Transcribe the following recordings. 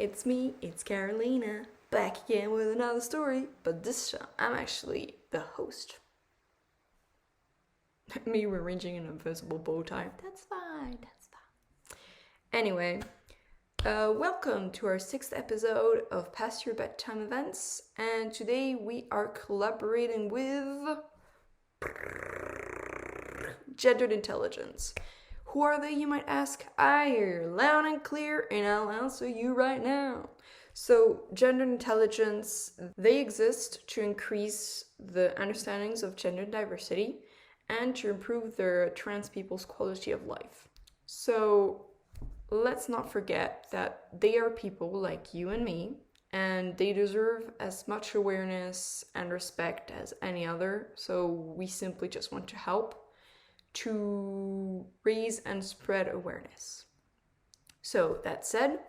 it's me, it's Carolina, back again with another story, but this time I'm actually the host. Me rearranging an invisible bow tie. That's fine. Anyway, welcome to our 6th episode of Past Your Bedtime Events, and today we are collaborating with Gendered Intelligence. Who are they, you might ask? I hear you loud and clear, and I'll answer you right now. So, gender intelligence, they exist to increase the understandings of gender diversity and to improve the trans people's quality of life. So, let's not forget that they are people like you and me, and they deserve as much awareness and respect as any other, so we simply just want to help to raise and spread awareness. So that said,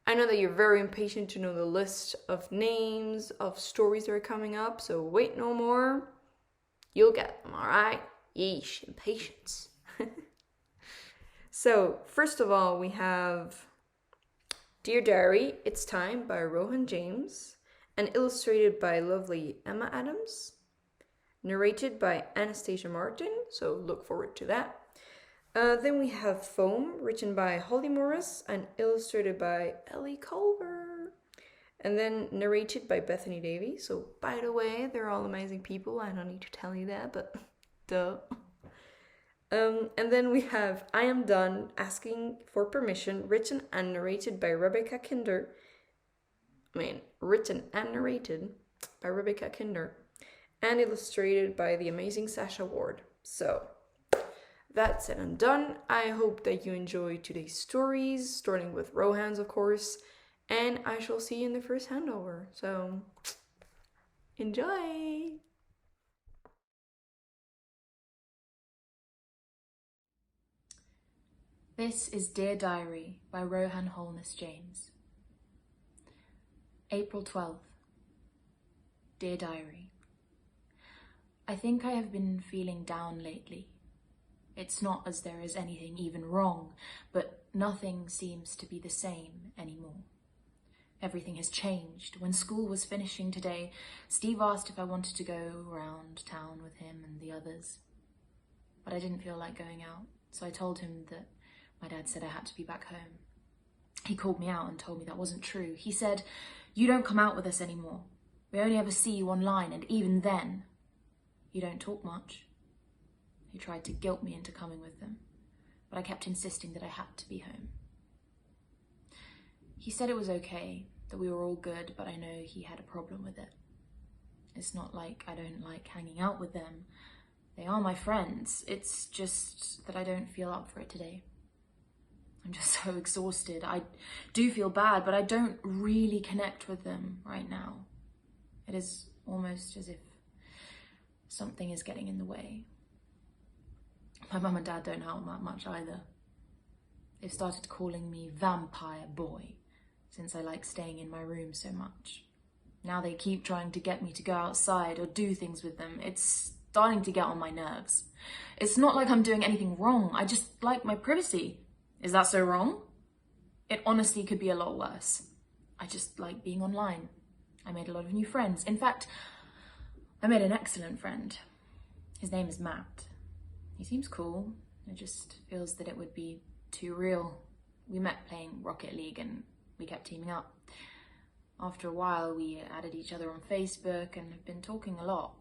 I know that you're very impatient to know the list of names of stories that are coming up, so wait no more. You'll get them, alright? Yeesh, impatience. So, first of all, we have Dear Diary, It's Time by Rohan James, and illustrated by lovely Emma Adams. Narrated by Anastasia Martin, so look forward to that. Then we have Foam, written by Holly Morris and illustrated by Ellie Culver. And then narrated by Bethany Davey. So, by the way, they're all amazing people. I don't need to tell you that, but duh. And then we have I Am Done, Asking for Permission, written and narrated by Rebecca Kinder. Written and narrated by Rebecca Kinder. And illustrated by the amazing Sasha Ward. So, that said and done. I hope that you enjoy today's stories, starting with Rohan's, of course, and I shall see you in the first handover. So, enjoy! This is Dear Diary by Rohan James. April 12th. Dear Diary. I think I have been feeling down lately. It's not as there is anything even wrong, but nothing seems to be the same anymore. Everything has changed. When school was finishing today, Steve asked if I wanted to go around town with him and the others. But I didn't feel like going out, so I told him that my dad said I had to be back home. He called me out and told me that wasn't true. He said, "You don't come out with us anymore. We only ever see you online, and even then, you don't talk much." He tried to guilt me into coming with them, but I kept insisting that I had to be home. He said it was okay, that we were all good, but I know he had a problem with it. It's not like I don't like hanging out with them. They are my friends. It's just that I don't feel up for it today. I'm just so exhausted. I do feel bad, but I don't really connect with them right now. It is almost as if something is getting in the way. My mum and dad don't help that much either. They've started calling me Vampire Boy since I like staying in my room so much. Now they keep trying to get me to go outside or do things with them. It's starting to get on my nerves. It's not like I'm doing anything wrong. I just like my privacy. Is that so wrong? It honestly could be a lot worse. I just like being online. I made a lot of new friends. In fact, I made an excellent friend. His name is Matt. He seems cool. It just feels that it would be too real. We met playing Rocket League and we kept teaming up. After a while, we added each other on Facebook and have been talking a lot.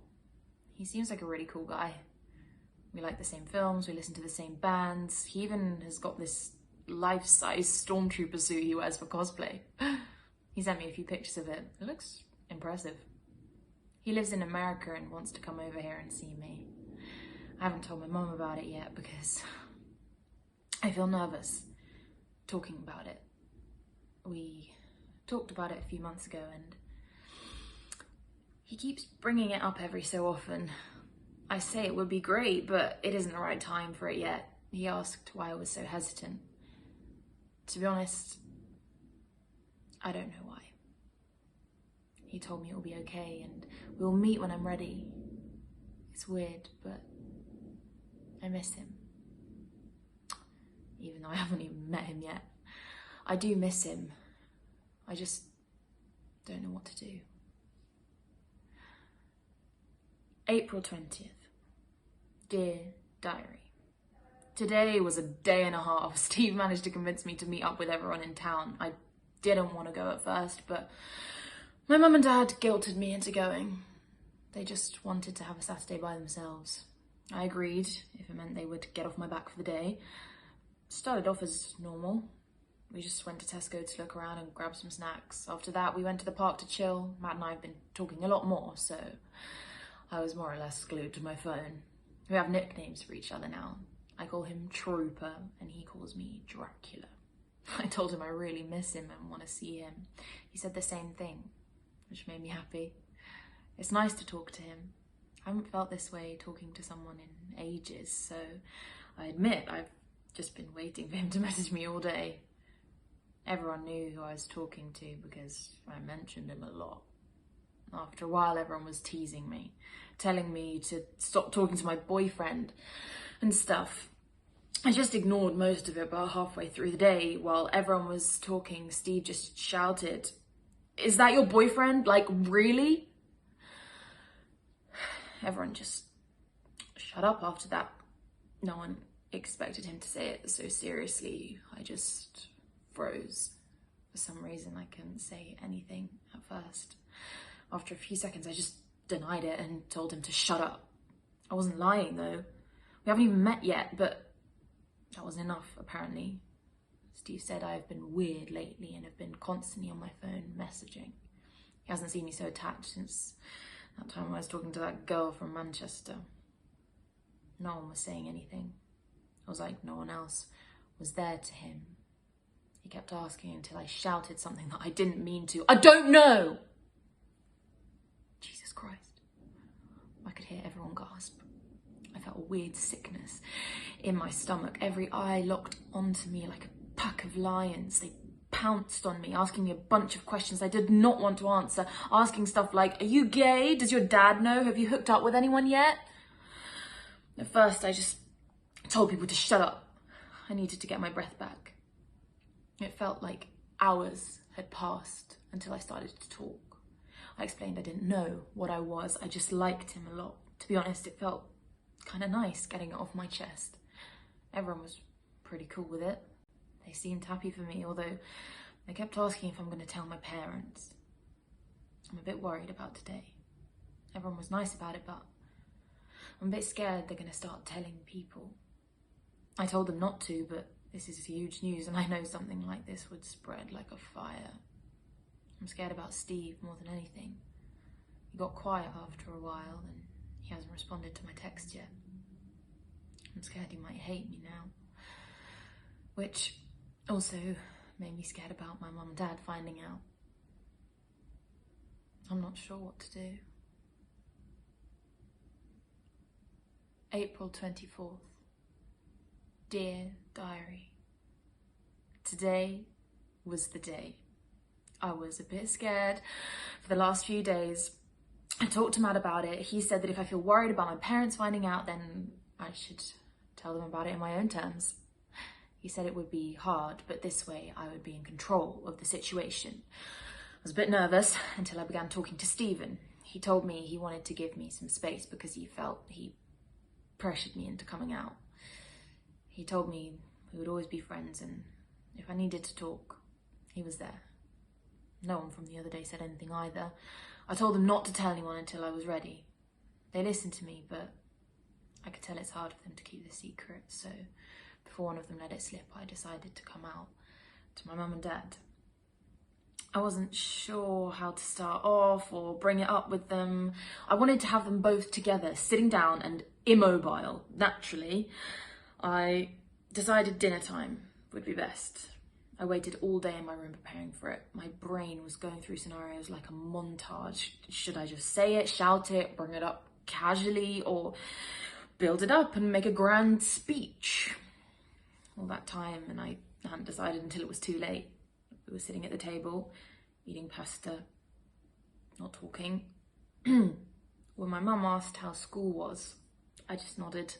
He seems like a really cool guy. We like the same films, we listen to the same bands. He even has got this life-size stormtrooper suit he wears for cosplay. He sent me a few pictures of it. It looks impressive. He lives in America and wants to come over here and see me. I haven't told my mum about it yet because I feel nervous talking about it. We talked about it a few months ago and he keeps bringing it up every so often. I say it would be great, but it isn't the right time for it yet. He asked why I was so hesitant. To be honest, I don't know why. He told me it will be okay and we'll meet when I'm ready. It's weird, but I miss him. Even though I haven't even met him yet. I do miss him. I just don't know what to do. April 20th. Dear Diary. Today was a day and a half. Steve managed to convince me to meet up with everyone in town. I didn't want to go at first, but my mum and dad guilted me into going. They just wanted to have a Saturday by themselves. I agreed, if it meant they would get off my back for the day. Started off as normal. We just went to Tesco to look around and grab some snacks. After that, we went to the park to chill. Matt and I have been talking a lot more, so I was more or less glued to my phone. We have nicknames for each other now. I call him Trooper, and he calls me Dracula. I told him I really miss him and want to see him. He said the same thing, which made me happy. It's nice to talk to him. I haven't felt this way talking to someone in ages, so I admit I've just been waiting for him to message me all day. Everyone knew who I was talking to because I mentioned him a lot. After a while, everyone was teasing me, telling me to stop talking to my boyfriend and stuff. I just ignored most of it, but halfway through the day, while everyone was talking, Steve just shouted, "Is that your boyfriend? Like, really?" Everyone just shut up after that. No one expected him to say it so seriously. I just froze. For some reason, I couldn't say anything at first. After a few seconds, I just denied it and told him to shut up. I wasn't lying, though. We haven't even met yet, but that wasn't enough, apparently. Steve said I've been weird lately and have been constantly on my phone messaging. He hasn't seen me so attached since that time I was talking to that girl from Manchester. No one was saying anything. It was like no one else was there to him. He kept asking until I shouted something that I didn't mean to. "I don't know!" Jesus Christ. I could hear everyone gasp. I felt a weird sickness in my stomach. Every eye locked onto me like a pack of lions. They pounced on me, asking me a bunch of questions I did not want to answer. Asking stuff like, "Are you gay? Does your dad know? Have you hooked up with anyone yet?" At first, I just told people to shut up. I needed to get my breath back. It felt like hours had passed until I started to talk. I explained I didn't know what I was. I just liked him a lot. To be honest, it felt kind of nice getting it off my chest. Everyone was pretty cool with it. They seemed happy for me, although they kept asking if I'm going to tell my parents. I'm a bit worried about today. Everyone was nice about it, but I'm a bit scared they're going to start telling people. I told them not to, but this is huge news, and I know something like this would spread like a fire. I'm scared about Steve more than anything. He got quiet after a while, and he hasn't responded to my text yet. I'm scared he might hate me now. Which also made me scared about my mum and dad finding out. I'm not sure what to do. April 24th. Dear Diary. Today was the day. I was a bit scared for the last few days. I talked to Matt about it. He said that if I feel worried about my parents finding out, then I should tell them about it in my own terms. He said it would be hard, but this way I would be in control of the situation. I was a bit nervous until I began talking to Stephen. He told me he wanted to give me some space because he felt he pressured me into coming out. He told me we would always be friends, and if I needed to talk, he was there. No one from the other day said anything either. I told them not to tell anyone until I was ready. They listened to me, but I could tell it's hard for them to keep the secret, so before one of them let it slip, I decided to come out to my mum and dad. I wasn't sure how to start off or bring it up with them. I wanted to have them both together, sitting down and immobile, naturally. I decided dinner time would be best. I waited all day in my room preparing for it. My brain was going through scenarios like a montage. Should I just say it, shout it, bring it up casually, or build it up and make a grand speech? All that time, and I hadn't decided until it was too late. We were sitting at the table, eating pasta, not talking. When my mum asked how school was, I just nodded.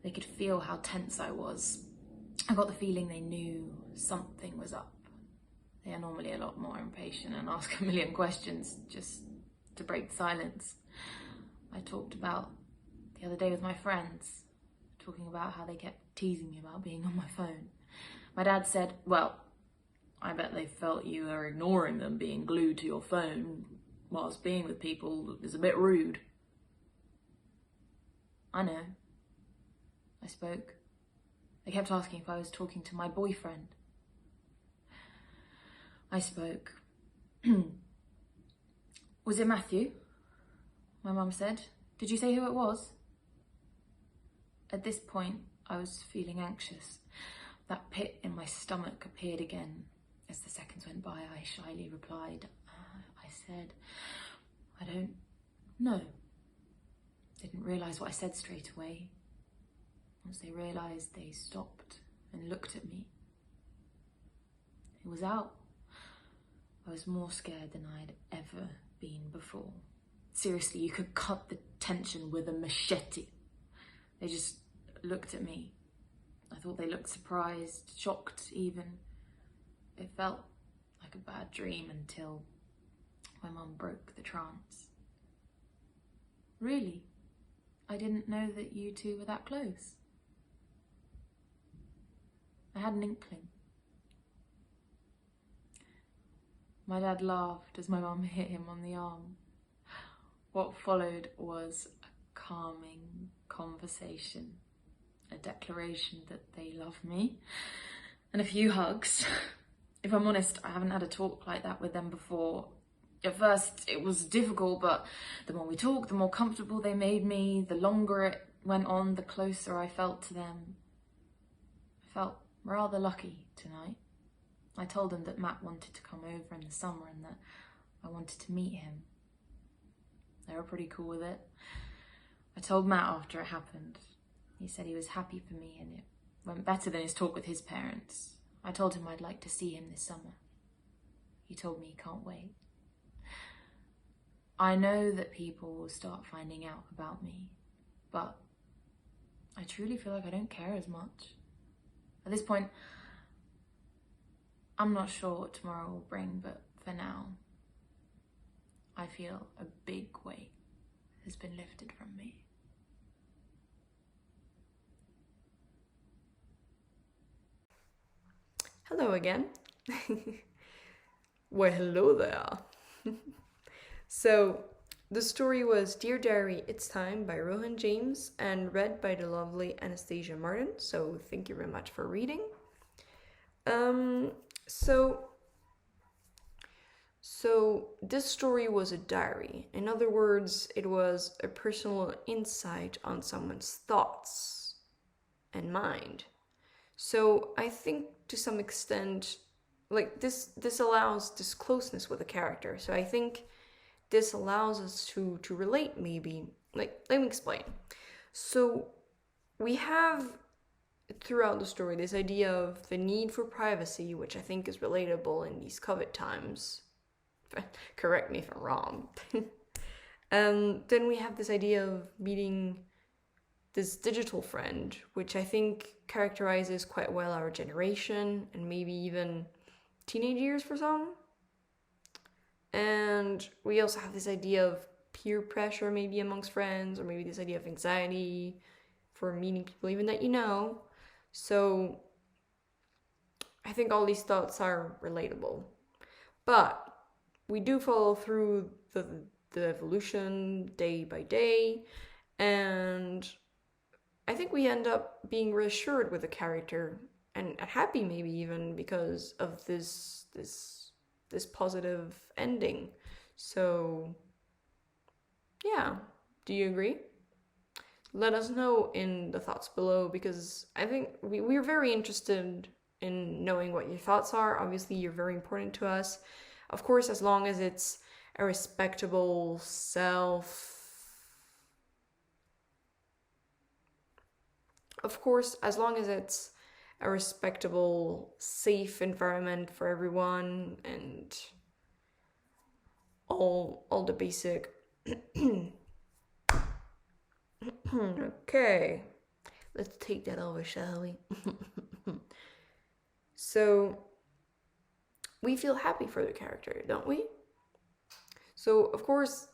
They could feel how tense I was. I got the feeling they knew something was up. They are normally a lot more impatient and ask a million questions just to break the silence. I talked about the other day with my friends, talking about how they kept teasing me about being on my phone. My dad said, well, I bet they felt you were ignoring them being glued to your phone whilst being with people is a bit rude. I know. I spoke. They kept asking if I was talking to my boyfriend. I spoke. Was it Matthew? My mum said. Did you say who it was? At this point, I was feeling anxious. That pit in my stomach appeared again. As the seconds went by, I shyly replied. I said, I don't know. Didn't realise what I said straight away. Once they realised, they stopped and looked at me. It was out. I was more scared than I'd ever been before. Seriously, you could cut the tension with a machete. They just looked at me. I thought they looked surprised, shocked even. It felt like a bad dream until my mum broke the trance. Really? I didn't know that you two were that close. I had an inkling. My dad laughed as my mum hit him on the arm. What followed was a calming conversation, a declaration that they love me, and a few hugs. If I'm honest, I haven't had a talk like that with them before. At first, it was difficult, but the more we talked, the more comfortable they made me. The longer it went on, the closer I felt to them. I felt rather lucky tonight. I told them that Matt wanted to come over in the summer and that I wanted to meet him. They were pretty cool with it. I told Matt after it happened. He said he was happy for me and it went better than his talk with his parents. I told him I'd like to see him this summer. He told me he can't wait. I know that people will start finding out about me, but I truly feel like I don't care as much. At this point, I'm not sure what tomorrow will bring, but for now, I feel a big weight has been lifted from me. Hello again. Well, hello there. So, the story was Dear Diary, It's Time by Rohan James and read by the lovely Anastasia Martin. So, thank you very much for reading. So this story was a diary. In other words, it was a personal insight on someone's thoughts and mind. So I think to some extent, like this allows this closeness with the character. So I think this allows us to relate maybe. Like, let me explain. So we have throughout the story this idea of the need for privacy, which I think is relatable in these COVID times. Correct me if I'm wrong. Then we have this idea of meeting this digital friend, which I think characterizes quite well our generation and maybe even teenage years for some. And we also have this idea of peer pressure maybe amongst friends, or maybe this idea of anxiety for meeting people even that you know. So I think all these thoughts are relatable. But we do follow through the evolution day by day, and I think we end up being reassured with the character and happy maybe even because of this positive ending. So yeah, do you agree? Let us know in the thoughts below, because I think we're very interested in knowing what your thoughts are. Obviously, you're very important to us. Of course, as long as it's a respectable safe environment for everyone, and all the basic. Okay, let's take that over, shall we? So we feel happy for the character, don't we? So, of course,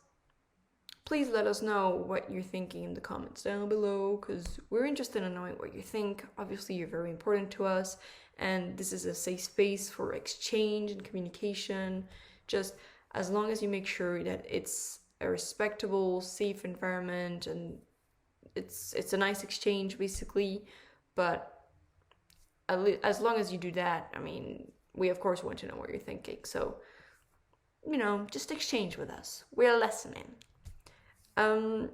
please let us know what you're thinking in the comments down below, because we're interested in knowing what you think. Obviously, you're very important to us, and this is a safe space for exchange and communication. Just as long as you make sure that it's a respectable, safe environment, and it's a nice exchange, basically. But as long as you do that, I mean, we of course want to know what you're thinking. So, just exchange with us. We're listening. But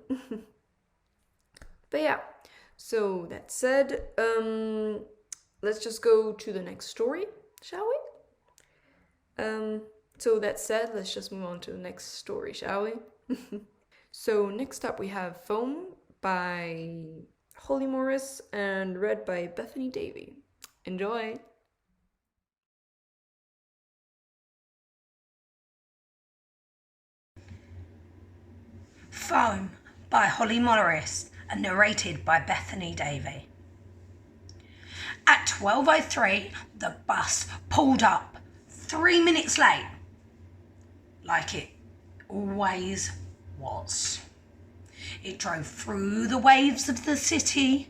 yeah, so that said, let's just go to the next story, shall we? So that said, let's just move on to the next story, shall we? So next up we have Foam by Holly Morris and read by Bethany Davey. Enjoy! Foam by Holly Morris and narrated by Bethany Davey. At 12:03, the bus pulled up 3 minutes late, like it always was. It drove through the waves of the city,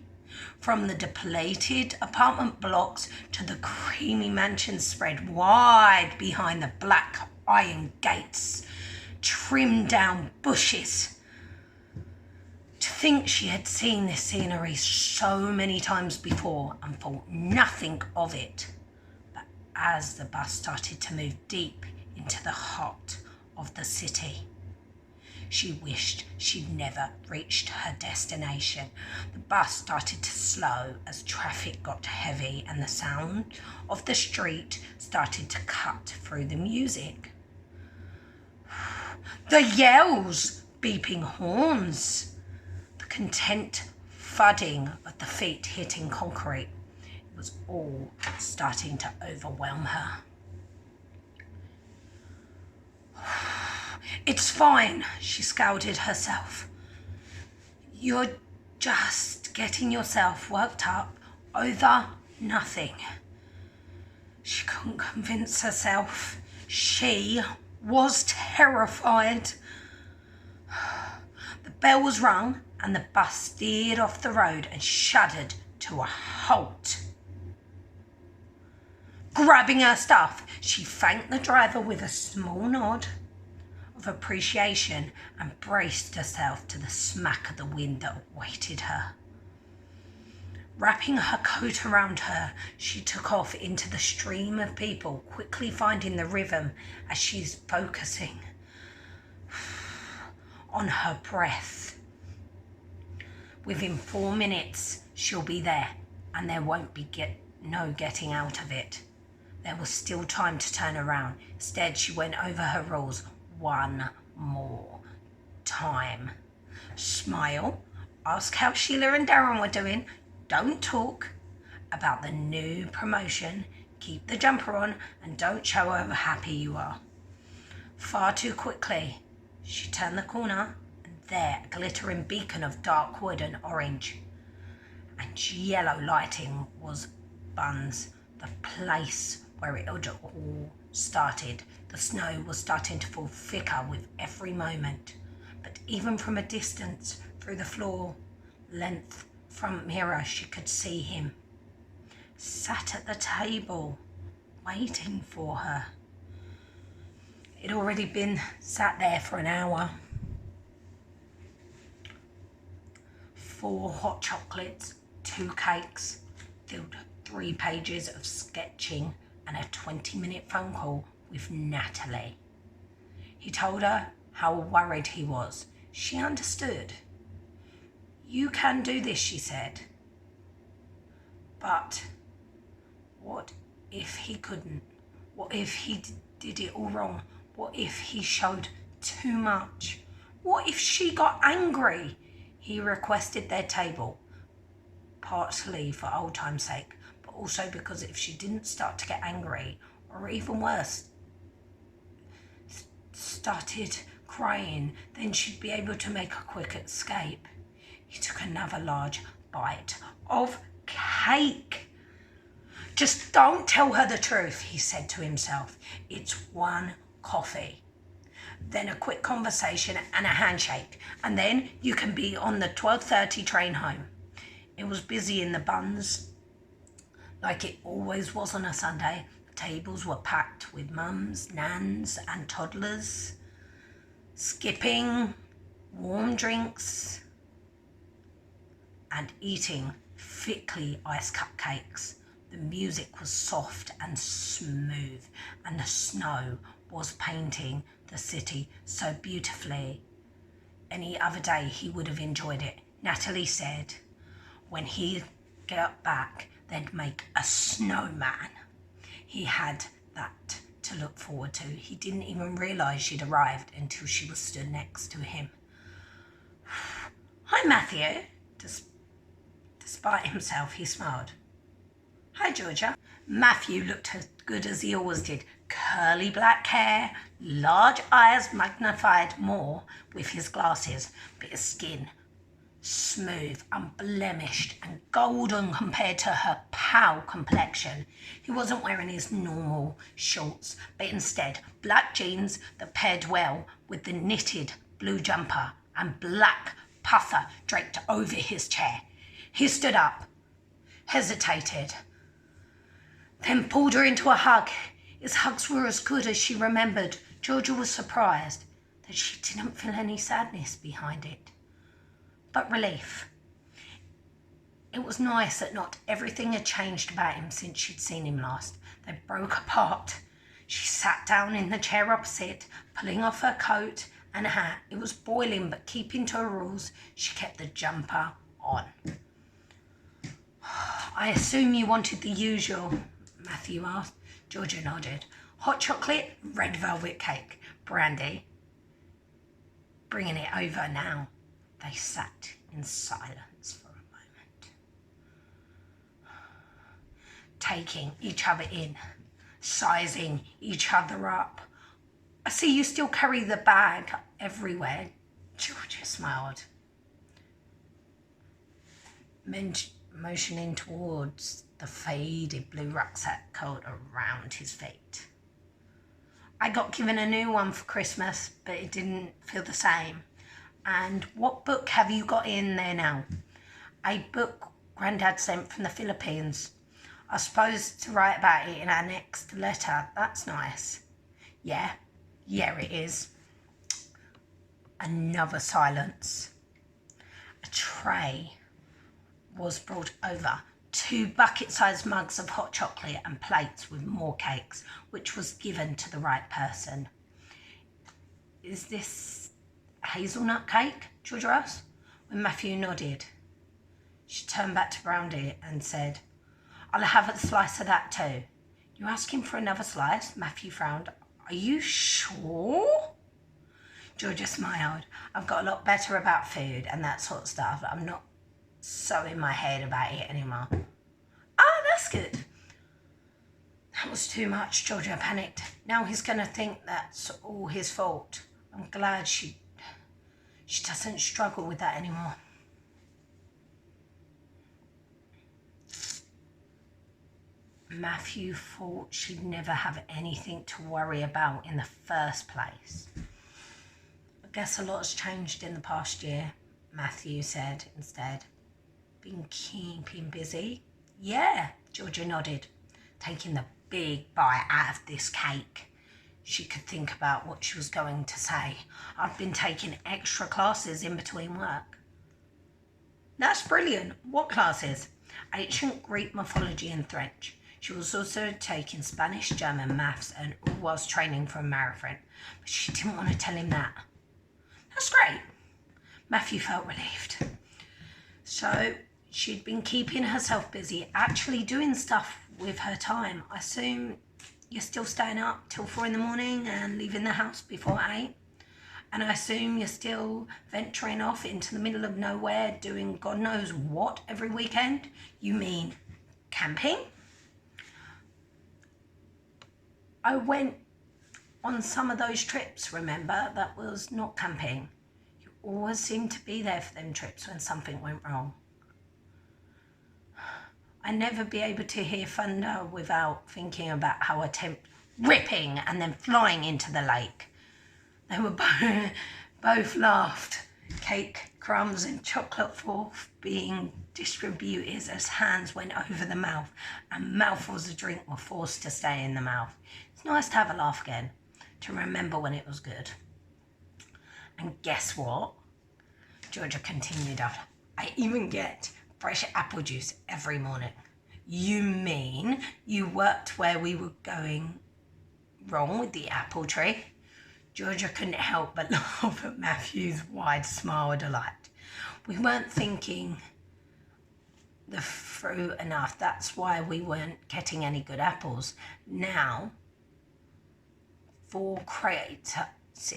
from the depleted apartment blocks to the creamy mansions spread wide behind the black iron gates, trimmed down bushes. To think she had seen this scenery so many times before and thought nothing of it. But as the bus started to move deep into the heart of the city, she wished she'd never reached her destination. The bus started to slow as traffic got heavy and the sound of the street started to cut through the music. The yells, beeping horns, the content thudding of the feet hitting concrete. It was all starting to overwhelm her. It's fine, she scowled at herself. You're just getting yourself worked up over nothing. She couldn't convince herself. She was terrified. The bell was rung and the bus steered off the road and shuddered to a halt. Grabbing her stuff, she thanked the driver with a small nod of appreciation and braced herself to the smack of the wind that awaited her. Wrapping her coat around her, she took off into the stream of people, quickly finding the rhythm as she's focusing on her breath. Within 4 minutes, she'll be there, and there won't be no getting out of it. There was still time to turn around. Instead, she went over her rules one more time. Smile, ask how Sheila and Darren were doing. Don't talk about the new promotion. Keep the jumper on and don't show how happy you are. Far too quickly, she turned the corner, and there, a glittering beacon of dark wood and orange and yellow lighting was Buns, the place where it had all started. The snow was starting to fall thicker with every moment, but even from a distance, through the floor-length front mirror, she could see him, sat at the table, waiting for her. He'd already been sat there for an hour. 4 hot chocolates, 2 cakes, filled 3 pages of sketching and a 20-minute phone call with Natalie. He told her how worried he was. She understood. You can do this, she said. But what if he couldn't? What if he did it all wrong? What if he showed too much? What if she got angry? He requested their table, partly for old time's sake, but also because if she didn't start to get angry, or even worse, started crying, then she'd be able to make a quick escape. He took another large bite of cake. Just don't tell her the truth, he said to himself. It's one coffee. Then a quick conversation and a handshake, and then you can be on the 12:30 train home. It was busy in the buns, like it always was on a Sunday. The tables were packed with mums, nans and toddlers, skipping, warm drinks, and eating thickly iced cupcakes. The music was soft and smooth, and the snow was painting the city so beautifully. Any other day he would have enjoyed it. Natalie said when he got back they'd make a snowman. He had that to look forward to. He didn't even realise she'd arrived until she was stood next to him. Hi, Matthew. Despite himself, he smiled. Hi, Georgia. Matthew looked as good as he always did. Curly black hair, large eyes magnified more with his glasses, but his skin smooth, unblemished and golden compared to her pale complexion. He wasn't wearing his normal shorts, but instead black jeans that paired well with the knitted blue jumper and black puffer draped over his chair. He stood up, hesitated, then pulled her into a hug. His hugs were as good as she remembered. Georgia was surprised that she didn't feel any sadness behind it, but relief. It was nice that not everything had changed about him since she'd seen him last. They broke apart. She sat down in the chair opposite, pulling off her coat and hat. It was boiling, but keeping to her rules, she kept the jumper on. I assume you wanted the usual, Matthew asked. Georgia nodded. Hot chocolate, red velvet cake, brandy. Bringing it over now. They sat in silence for a moment, taking each other in, sizing each other up. I see you still carry the bag everywhere. Georgia smiled, motioning towards the faded blue rucksack coat around his feet. I got given a new one for Christmas, but it didn't feel the same. And what book have you got in there now? A book Grandad sent from the Philippines. I suppose to write about it in our next letter. That's nice. Yeah, it is. Another silence. A tray was brought over. 2 bucket-sized mugs of hot chocolate and plates with more cakes, which was given to the right person. Is this hazelnut cake? Georgia asked. When Matthew nodded, she turned back to Brownie and said, I'll have a slice of that too. You're asking for another slice? Matthew frowned. Are you sure? Georgia smiled. I've got a lot better about food and that sort of stuff. I'm not so in my head about it anymore. Ah, that's good. That was too much, Georgia panicked. Now he's going to think that's all his fault. I'm glad she doesn't struggle with that anymore. Matthew thought she'd never have anything to worry about in the first place. I guess a lot has changed in the past year, Matthew said instead. Been keeping busy? Yeah, Georgia nodded, taking the big bite out of this cake. She could think about what she was going to say. I've been taking extra classes in between work. That's brilliant. What classes? Ancient Greek mythology and French. She was also taking Spanish, German, maths, and all whilst training for a marathon. But she didn't want to tell him that. That's great. Matthew felt relieved. So she'd been keeping herself busy, actually doing stuff with her time. I assume you're still staying up till 4 a.m. and leaving the house before 8. And I assume you're still venturing off into the middle of nowhere doing God knows what every weekend. You mean camping? I went on some of those trips, remember? That was not camping. You always seemed to be there for them trips when something went wrong. I'd never be able to hear thunder without thinking about how attempt ripping and then flying into the lake. They were both laughed, cake crumbs and chocolate forth being distributed as hands went over the mouth and mouthfuls of drink were forced to stay in the mouth. It's nice to have a laugh again, to remember when it was good. And guess what? Georgia continued after. I even get fresh apple juice every morning. You mean you worked where we were going wrong with the apple tree? Georgia couldn't help but laugh at Matthew's wide smile of delight. We weren't thinking the fruit enough. That's why we weren't getting any good apples. Now, 4 crates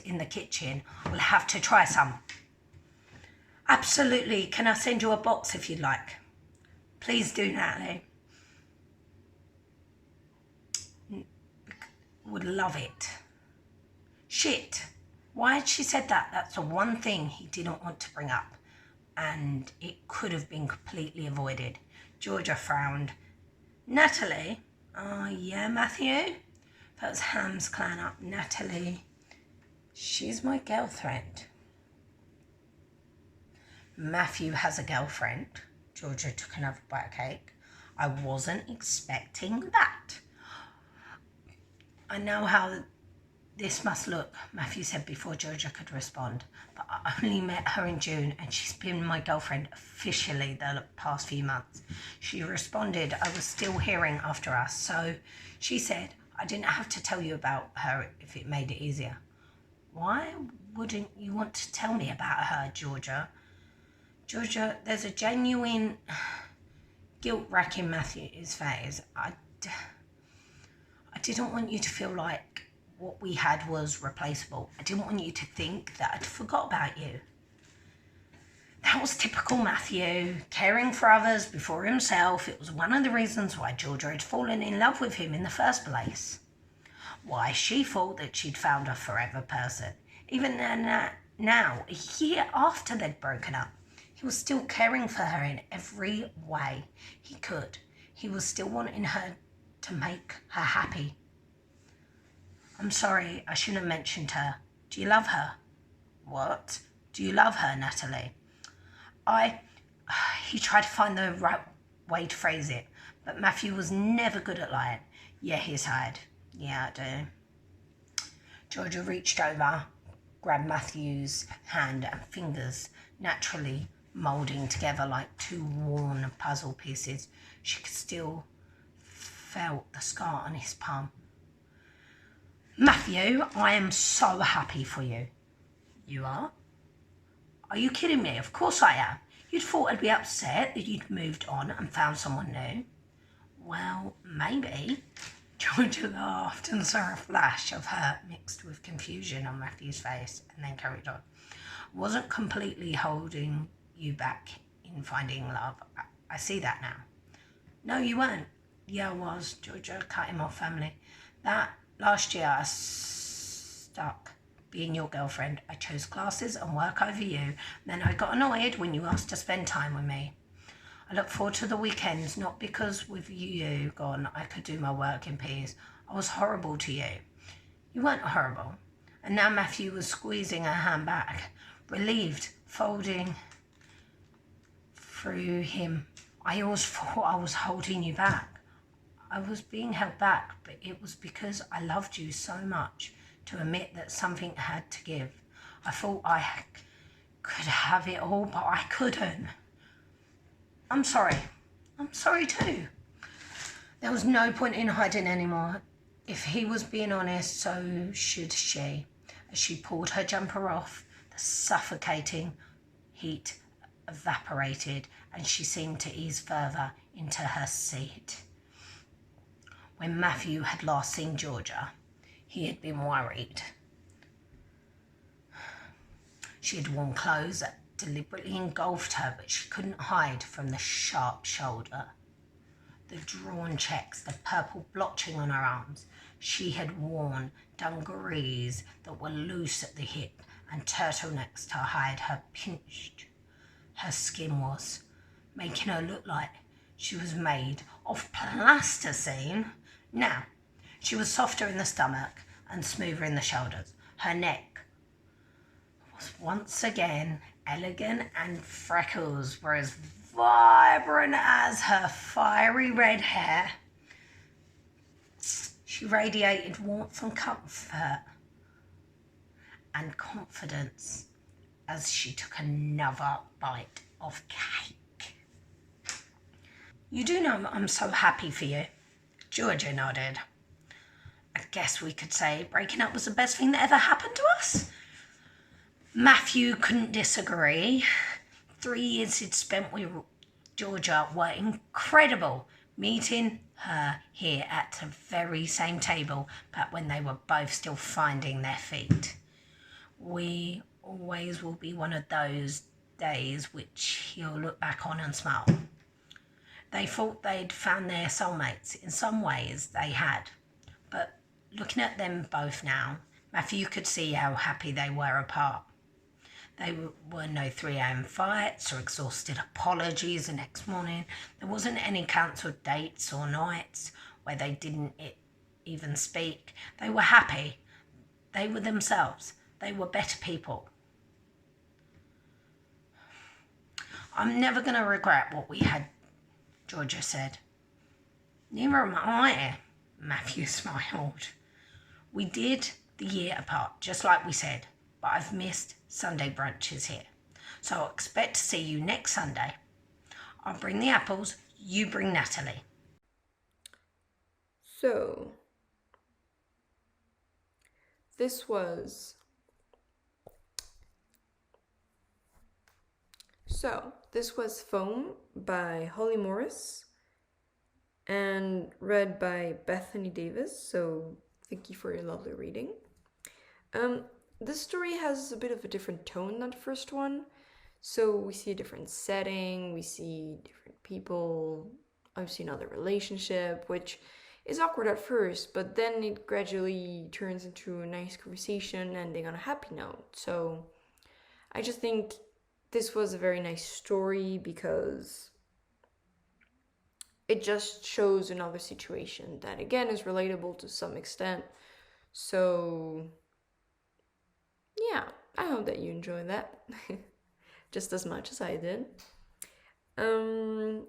in the kitchen. We'll have to try some. Absolutely. Can I send you a box if you'd like? Please do, Natalie. Would love it. Shit. Why had she said that? That's the one thing he didn't want to bring up. And it could have been completely avoided. Georgia frowned. Natalie? Yeah, Matthew? That's Ham's clan up. Natalie. She's my girlfriend. Matthew has a girlfriend. Georgia took another bite of cake. I wasn't expecting that. I know how this must look, Matthew said before Georgia could respond, but I only met her in June and she's been my girlfriend officially the past few months. She responded I was still hearing after us, so she said I didn't have to tell you about her if it made it easier. Why wouldn't you want to tell me about her, Georgia? Georgia, there's a genuine guilt rack in Matthew's face. I didn't want you to feel like what we had was replaceable. I didn't want you to think that I'd forgot about you. That was typical Matthew, caring for others before himself. It was one of the reasons why Georgia had fallen in love with him in the first place. Why she thought that she'd found a forever person. Even now, a year after they'd broken up, he was still caring for her in every way he could. He was still wanting her to make her happy. I'm sorry, I shouldn't have mentioned her. Do you love her? What? Do you love her, Natalie? He tried to find the right way to phrase it, but Matthew was never good at lying. Yeah, he sighed. Yeah, I do. Georgia reached over, grabbed Matthew's hand and fingers naturally moulding together like 2 worn puzzle pieces. She could still felt the scar on his palm. Matthew, I am so happy for you. You are? Are you kidding me? Of course I am. You'd thought I'd be upset that you'd moved on and found someone new. Well, maybe. Georgia laughed and saw a flash of hurt mixed with confusion on Matthew's face and then carried on. I wasn't completely holding you back in finding love. I see that now. No, you weren't. Yeah, I was. Georgia cut him off firmly. That last year I stuck being your girlfriend. I chose classes and work over you. Then I got annoyed when you asked to spend time with me. I look forward to the weekends, not because with you gone I could do my work in peace. I was horrible to you. You weren't horrible. And now Matthew was squeezing her hand back, relieved, folding through him. I always thought I was holding you back. I was being held back, but it was because I loved you so much to admit that something had to give. I thought I could have it all, but I couldn't. I'm sorry. I'm sorry too. There was no point in hiding anymore. If he was being honest, so should she. As she pulled her jumper off, the suffocating heat evaporated and she seemed to ease further into her seat. When Matthew had last seen Georgia, he had been worried. She had worn clothes that deliberately engulfed her, but she couldn't hide from the sharp shoulder, the drawn checks, the purple blotching on her arms. She had worn dungarees that were loose at the hip and turtlenecks to hide how pinched her skin was, making her look like She was made of plasticine. Now, she was softer in the stomach and smoother in the shoulders. Her neck was once again elegant, and freckles were as vibrant as her fiery red hair. She radiated warmth and comfort and confidence as she took another bite of cake. You do know I'm so happy for you. Georgia nodded. I guess we could say breaking up was the best thing that ever happened to us. Matthew couldn't disagree. 3 years he'd spent with Georgia were incredible. Meeting her here at the very same table, but when they were both still finding their feet. We always will be one of those days which he'll look back on and smile. They thought they'd found their soulmates. In some ways they had. But looking at them both now, Matthew could see how happy they were apart. There were no 3 a.m. fights or exhausted apologies the next morning. There wasn't any cancelled dates or nights where they didn't even speak. They were happy. They were themselves. They were better people. I'm never going to regret what we had, Georgia said. Neither am I, Matthew smiled. We did the year apart, just like we said, but I've missed Sunday brunches here. So I'll expect to see you next Sunday. I'll bring the apples, you bring Natalie. So, this was Foam by Holly Morris and read by Bethany Davey. So thank you for your lovely reading. This story has a bit of a different tone than the first one. So we see a different setting, we see different people, obviously another relationship, which is awkward at first, but then it gradually turns into a nice conversation ending on a happy note. So I just think this was a very nice story because it just shows another situation that again is relatable to some extent. So yeah, I hope that you enjoyed that just as much as I did. And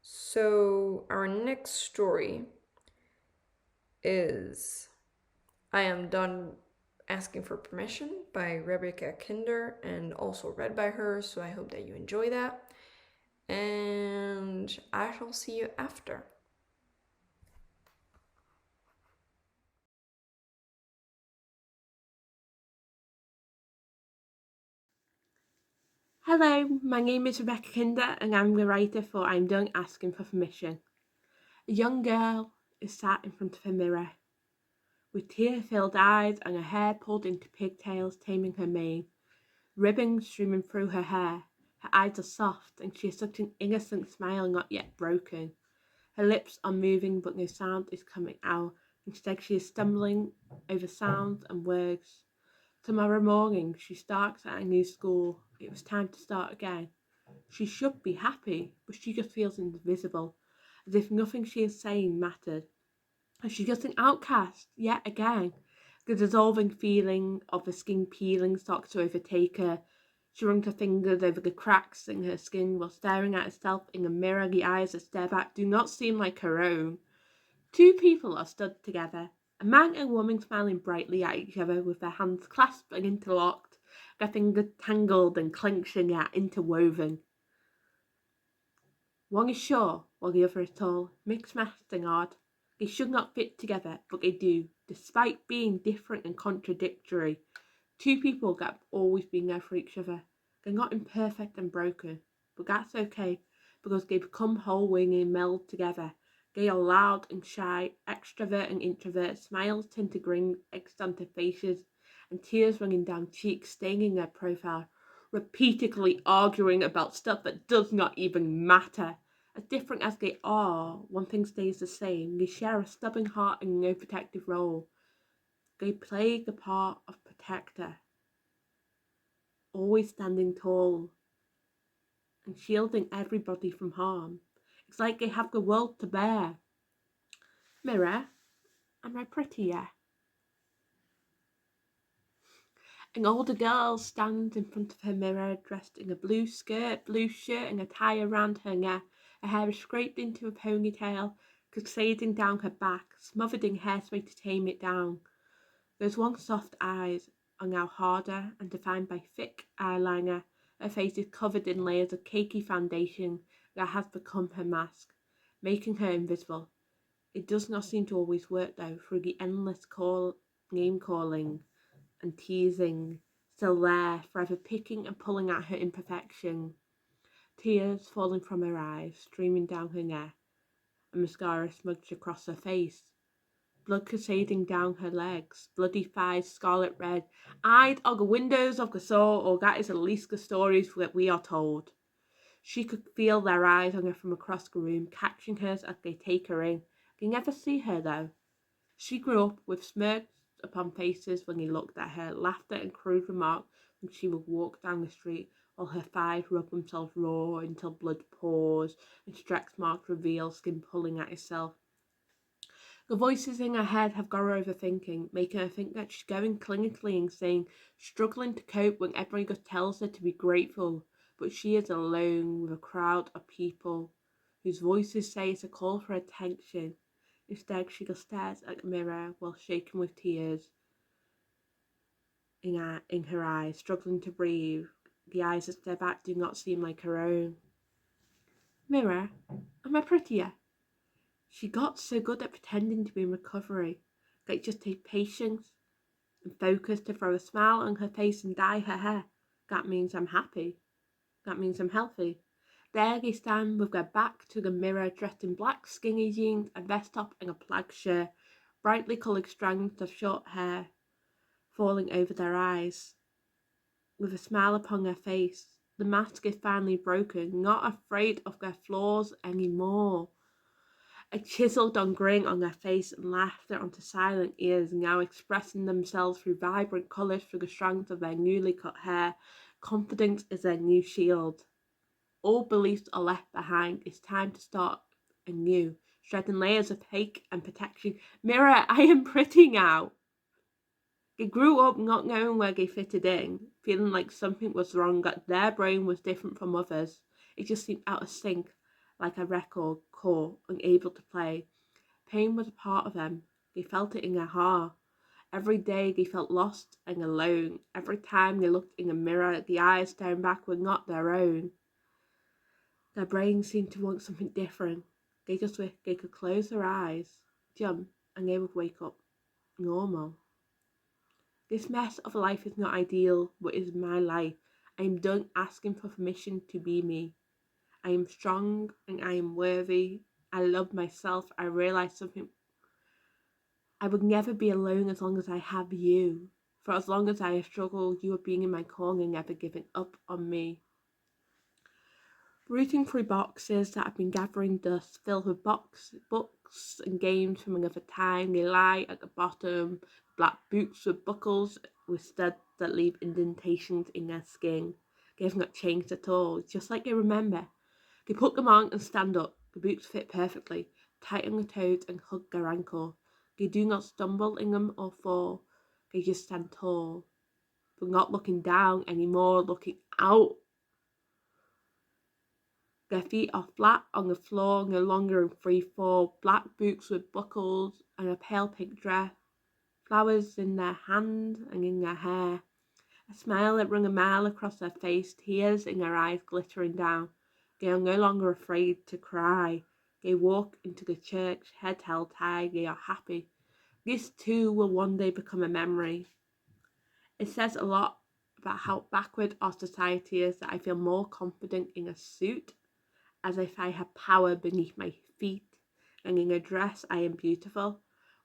so our next story is I Am Done Asking for Permission by Rebecca Kinder and also read by her, so I hope that you enjoy that. And I shall see you after. Hello, my name is Rebecca Kinder and I'm the writer for I'm Done Asking for Permission. A young girl is sat in front of a mirror with tear-filled eyes and her hair pulled into pigtails taming her mane, ribbons streaming through her hair. Her eyes are soft and she has such an innocent smile not yet broken. Her lips are moving but no sound is coming out. Instead she is stumbling over sounds and words. Tomorrow morning she starts at a new school. It was time to start again. She should be happy, but she just feels invisible, as if nothing she is saying mattered. And she's just an outcast, yet again. The dissolving feeling of the skin peeling starts to overtake her. She runs her fingers over the cracks in her skin while staring at herself in a mirror. The eyes that stare back do not seem like her own. 2 people are stood together. A man and woman smiling brightly at each other with their hands clasped and interlocked, their fingers tangled and clenching yet interwoven. One is short while the other is tall, mixed matched and odd. They should not fit together, but they do, despite being different and contradictory. 2 people that have always been there for each other. They're not imperfect and broken, but that's okay, because they become whole when they meld together. They are loud and shy, extrovert and introvert, smiles tend to grin etched onto faces, and tears running down cheeks staining their profile, repeatedly arguing about stuff that does not even matter. As different as they are, one thing stays the same. They share a stubborn heart and no protective role. They play the part of protector, always standing tall. and shielding everybody from harm. It's like they have the world to bear. Mirror, am I pretty yet? An older girl stands in front of her mirror, dressed in a blue skirt, blue shirt, and a tie around her neck. Her hair is scraped into a ponytail, cascading down her back, smothered in hairspray to tame it down. Those one soft eyes are now harder and defined by thick eyeliner. Her face is covered in layers of cakey foundation that has become her mask, making her invisible. It does not seem to always work though, through the endless name calling and teasing, still there, forever picking and pulling at her imperfection. Tears falling from her eyes, streaming down her neck, and mascara smudged across her face. Blood cascading down her legs, bloody thighs scarlet red, eyed are the windows of the soul, or that is at least the stories that we are told. She could feel their eyes on her from across the room, catching hers as they take her in. They never see her though. She grew up with smirks upon faces when he looked at her, laughter and crude remarks when she would walk down the street, while her thighs rub themselves raw until blood pours and stretch marks reveal skin pulling at itself. The voices in her head have got her overthinking, making her think that she's going clinically insane, struggling to cope when everyone tells her to be grateful, but she is alone with a crowd of people whose voices say it's a call for attention. Instead, she just stares at the mirror while shaking with tears in her eyes, struggling to breathe. The eyes that stare back do not seem like her own. Mirror, am I prettier? She got so good at pretending to be in recovery that it just takes patience and focus to throw a smile on her face and dye her hair. That means I'm happy. That means I'm healthy. There they stand with their back to the mirror, dressed in black skinny jeans, a vest top and a plaid shirt, brightly coloured strands of short hair falling over their eyes. With a smile upon their face, the mask is finally broken, not afraid of their flaws anymore. A chiselled-on grin on their face and laughter onto silent ears, now expressing themselves through vibrant colours through the strands of their newly cut hair. Confidence is their new shield. All beliefs are left behind. It's time to start anew, shedding layers of fake and protection. Mirror, I am pretty now. They grew up not knowing where they fitted in, feeling like something was wrong, that their brain was different from others. It just seemed out of sync, like a record core, unable to play. Pain was a part of them. They felt it in their heart. Every day they felt lost and alone. Every time they looked in a mirror, the eyes staring back were not their own. Their brains seemed to want something different. They just wished they could close their eyes, jump, and they would wake up normal. This mess of a life is not ideal, but is my life. I am done asking for permission to be me. I am strong and I am worthy. I love myself. I realize something. I would never be alone as long as I have you. For as long as I have struggled, you have been in my corner, never giving up on me. Rooting through boxes that have been gathering dust, filled with books and games from another time, they lie at the bottom, black boots with buckles with studs that leave indentations in their skin. They have not changed at all, just like they remember. They put them on and stand up. The boots fit perfectly, tight on the toes and hug their ankle. They do not stumble in them or fall. They just stand tall, but not looking down anymore, looking out. Their feet are flat on the floor, no longer in free fall, black boots with buckles and a pale pink dress, flowers in their hands and in their hair, a smile that wrung a mile across their face, tears in their eyes glittering down. They are no longer afraid to cry. They walk into the church, head held high, they are happy. This too will one day become a memory. It says a lot about how backward our society is that I feel more confident in a suit, as if I had power beneath my feet, and in a dress I am beautiful.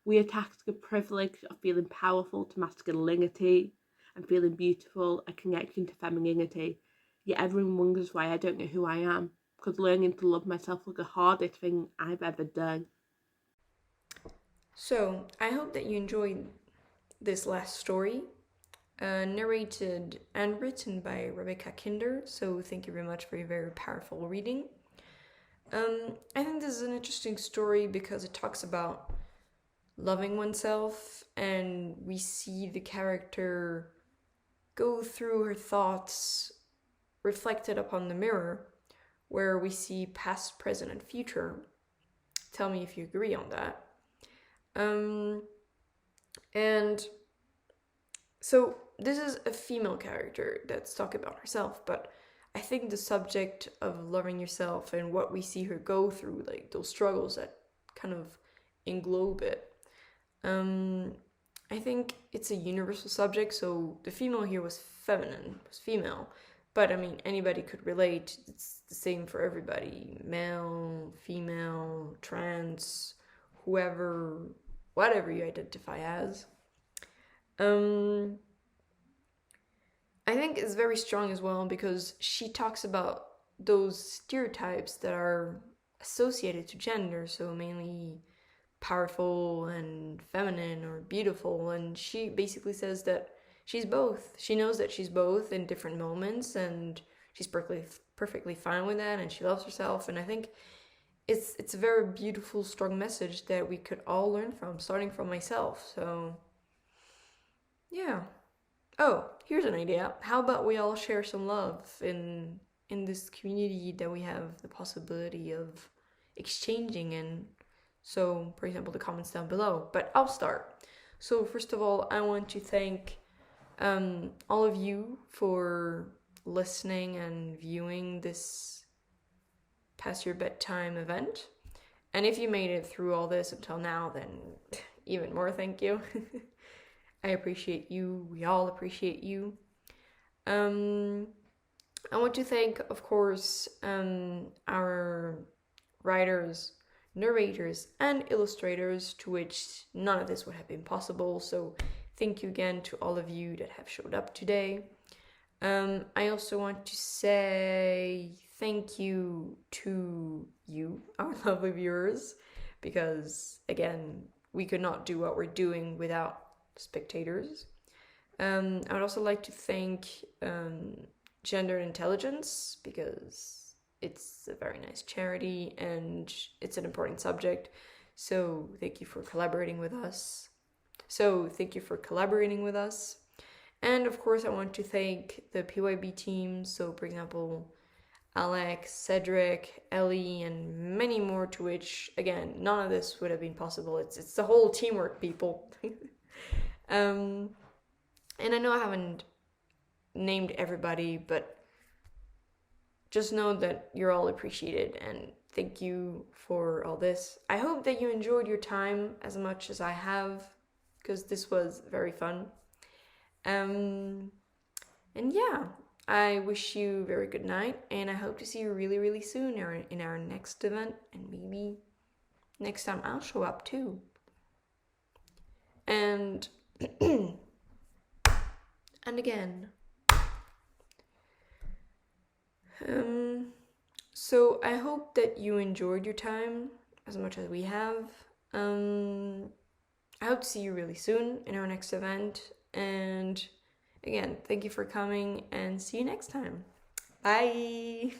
We attach the privilege of feeling powerful to masculinity, and feeling beautiful a connection to femininity. Yet everyone wonders why I don't know who I am, because learning to love myself was the hardest thing I've ever done. So, I hope that you enjoyed this last story. narrated and written by Rebecca Kinder, so thank you very much for your very powerful reading. I think this is an interesting story because it talks about loving oneself, and we see the character go through her thoughts reflected upon the mirror, where we see past, present, and future. Tell me if you agree on that. And so this is a female character that's talking about herself, but I think the subject of loving yourself and what we see her go through, like those struggles that kind of englobe it, I think it's a universal subject. So the female here was feminine, was female, but I mean, anybody could relate. It's the same for everybody, male, female, trans, whoever, whatever you identify as. I think it's very strong as well because she talks about those stereotypes that are associated to gender, so mainly powerful and feminine or beautiful, and she basically says that she's both. She knows that she's both in different moments, and she's perfectly fine with that, and she loves herself, and I think it's a very beautiful, strong message that we could all learn from, starting from myself. So yeah. Oh, here's an idea. How about we all share some love in this community that we have the possibility of exchanging in? So, for example, the comments down below. But I'll start. So, first of all, I want to thank all of you for listening and viewing this Past Your Bedtime event. And if you made it through all this until now, then even more thank you. I appreciate you. We all appreciate you. I want to thank, of course, our writers, narrators, and illustrators, to which none of this would have been possible. So thank you again to all of you that have showed up today. I also want to say thank you to you, our lovely viewers, because, again, we could not do what we're doing without spectators. I would also like to thank Gender Intelligence, because it's a very nice charity and it's an important subject. So thank you for collaborating with us. And of course, I want to thank the PYB team. So, for example, Alex, Cedric, Ellie, and many more, to which, again, none of this would have been possible. It's the whole teamwork, people. And I know I haven't named everybody, but just know that you're all appreciated, and thank you for all this. I hope that you enjoyed your time as much as I have, because this was very fun. And yeah, I wish you a very good night, and I hope to see you really, really soon in our next event, and maybe next time I'll show up too. And and again, so I hope that you enjoyed your time as much as we have. I hope to see you really soon in our next event, and again, thank you for coming, and see you next time. Bye.